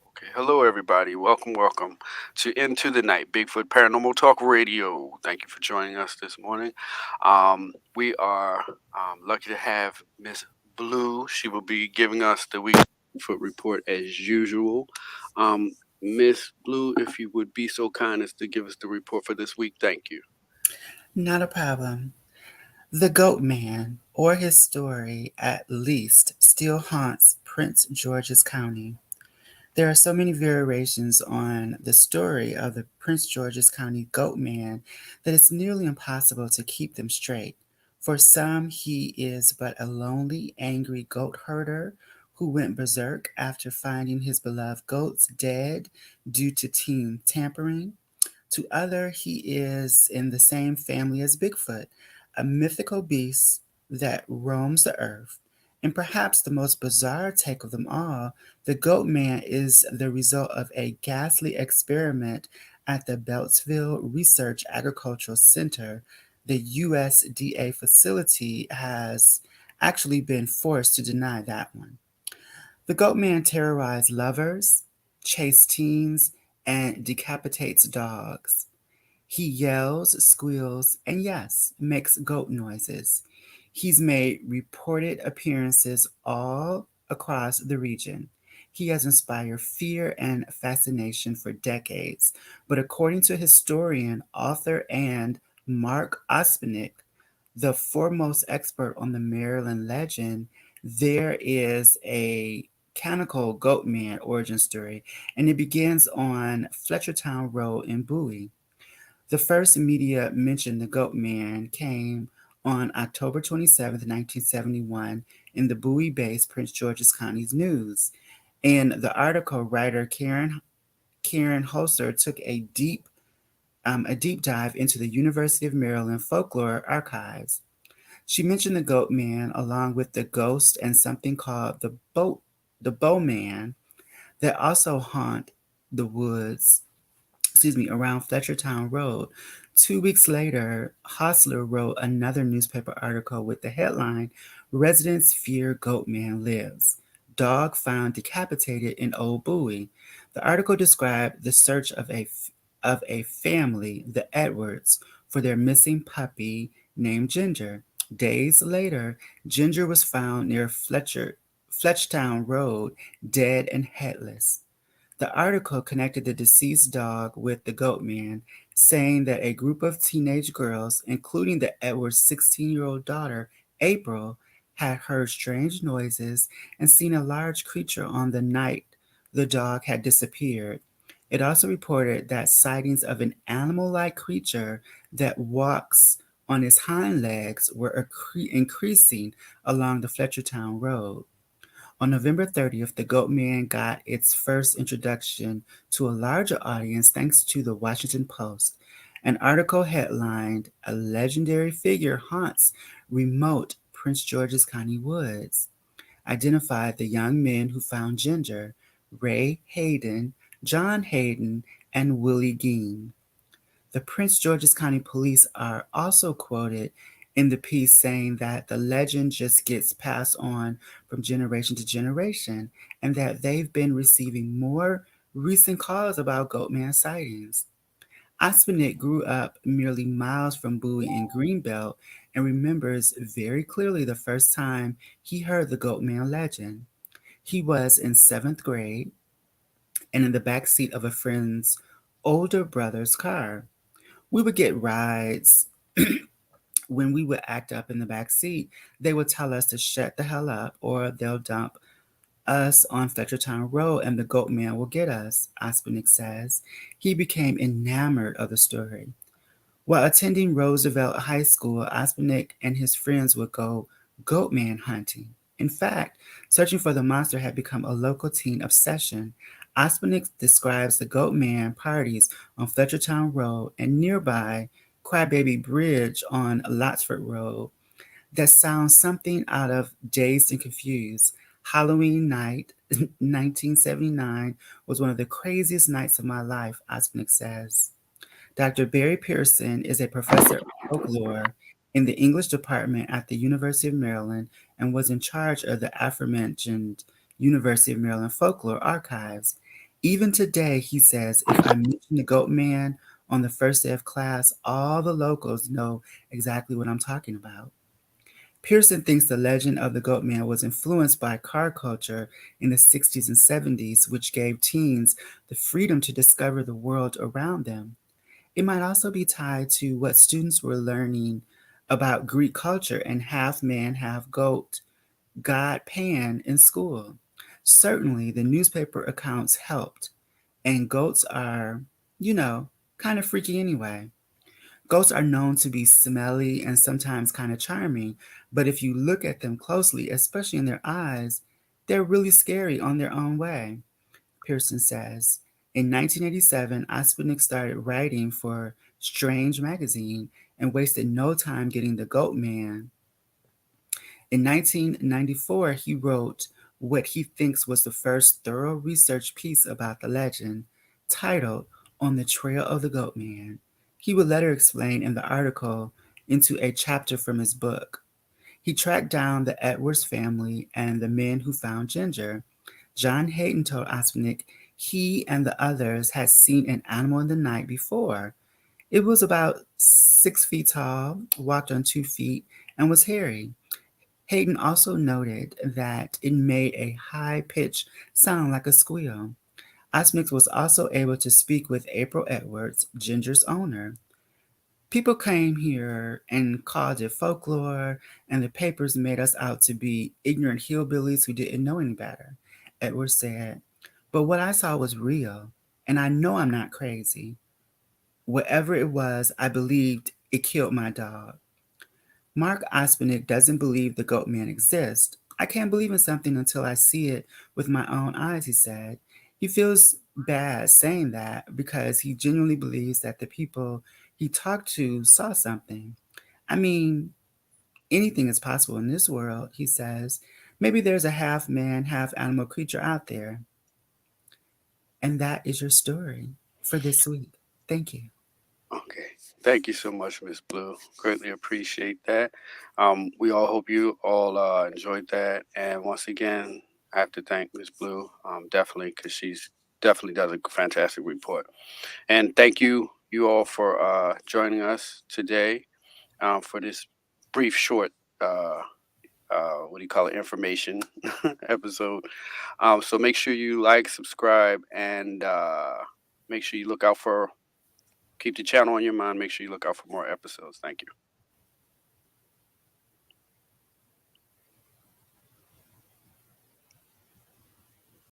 Okay, hello everybody. Welcome to Into the Night, Bigfoot Paranormal Talk Radio. Thank you for joining us this morning. We are lucky to have Miss Blue. She will be giving us the weekly Bigfoot report as usual. Miss Blue, if you would be so kind as to give us the report for this week, thank you. Not a problem. The Goat Man, or his story at least, still haunts Prince George's County. There are so many variations on the story of the Prince George's County Goat Man that it's nearly impossible to keep them straight. For some, he is but a lonely, angry goat herder who went berserk after finding his beloved goats dead due to team tampering. To other, he is in the same family as Bigfoot, a mythical beast that roams the earth. And perhaps the most bizarre take of them all, the Goat Man is the result of a ghastly experiment at the Beltsville Research Agricultural Center. The USDA facility has actually been forced to deny that one. The Goat Man terrorized lovers, chased teens, and decapitates dogs. He yells, squeals, and yes, makes goat noises. He's made reported appearances all across the region. He has inspired fear and fascination for decades. But according to historian, author, and Mark Ospenick, the foremost expert on the Maryland legend, there is a canonical goat man origin story, and it begins on Fletchertown Road in Bowie. The first media mention the Goat Man came on October 27th, 1971, in the Bowie-based Prince George's County's News. In the article, writer Karen Holzer took a deep dive into the University of Maryland folklore archives. She mentioned the Goat Man along with the ghost and something called the Bowman that also haunt the woods around Fletchertown Road. 2 weeks later, Hostler wrote another newspaper article with the headline, Residents Fear Goat Man Lives. Dog found decapitated in Old Bowie. The article described the search of a family, the Edwards, for their missing puppy named Ginger. Days later, Ginger was found near Fletchtown Road, dead and headless. The article connected the deceased dog with the Goat Man, saying that a group of teenage girls, including the Edwards' 16-year-old daughter, April, had heard strange noises and seen a large creature on the night the dog had disappeared. It also reported that sightings of an animal like creature that walks on its hind legs were increasing along the Fletchertown Road. On November 30th, the Goat Man got its first introduction to a larger audience thanks to the Washington Post. An article headlined, A Legendary Figure Haunts Remote Prince George's County Woods, identified the young men who found Ginger, Ray Hayden, John Hayden, and Willie Gein. The Prince George's County Police are also quoted in the piece saying that the legend just gets passed on from generation to generation and that they've been receiving more recent calls about Goatman sightings. Ospenick grew up merely miles from Bowie in Greenbelt and remembers very clearly the first time he heard the Goatman legend. He was in seventh grade and in the back seat of a friend's older brother's car. We would get rides when we would act up in the back seat. They would tell us to shut the hell up or they'll dump us on Fletchertown Road and the Goat Man will get us, Ospenick says. He became enamored of the story. While attending Roosevelt High School, Ospenick and his friends would go goat man hunting. In fact, searching for the monster had become a local teen obsession. Ospenick describes the goat man parties on Fletchertown Road and nearby Crybaby Bridge on Lotsford Road that sounds something out of Dazed and Confused. Halloween night, 1979, was one of the craziest nights of my life, Ospenick says. Dr. Barry Pearson is a professor of folklore in the English department at the University of Maryland and was in charge of the aforementioned University of Maryland Folklore Archives. Even today, he says, if I mention the Goat Man on the first day of class, all the locals know exactly what I'm talking about. Pearson thinks the legend of the Goat Man was influenced by car culture in the 60s and 70s, which gave teens the freedom to discover the world around them. It might also be tied to what students were learning about Greek culture and half man, half goat god Pan in school. Certainly, the newspaper accounts helped, and goats are, you know, kind of freaky anyway. Goats are known to be smelly and sometimes kind of charming, but if you look at them closely, especially in their eyes, they're really scary on their own way, Pearson says. In 1987, Ospenick started writing for Strange magazine and wasted no time getting the Goat Man. In 1994, he wrote what he thinks was the first thorough research piece about the legend, titled On the Trail of the Goat Man. He would later explain in the article into a chapter from his book. He tracked down the Edwards family and the men who found Ginger. John Hayden told Ospenick he and the others had seen an animal in the night before. It was about 6 feet tall, walked on 2 feet, and was hairy. Hayden also noted that it made a high pitched sound like a squeal. Osmix was also able to speak with April Edwards, Ginger's owner. People came here and called it folklore, and the papers made us out to be ignorant hillbillies who didn't know any better, Edwards said. But what I saw was real, and I know I'm not crazy. Whatever it was, I believed it killed my dog. Mark Ospenick doesn't believe the goat man exists. I can't believe in something until I see it with my own eyes, he said. He feels bad saying that because he genuinely believes that the people he talked to saw something. I mean, anything is possible in this world, he says. Maybe there's a half man, half animal creature out there. And that is your story for this week. Thank you. Okay. Thank you so much, Miss Blue. Greatly appreciate that. We all hope you all enjoyed that. And once again, I have to thank Miss Blue, definitely, because she's definitely does a fantastic report. And thank you all for joining us today for this brief, short, what do you call it, information episode. So make sure you like, subscribe, and make sure you look out for keep the channel on your mind. Make sure you look out for more episodes. Thank you.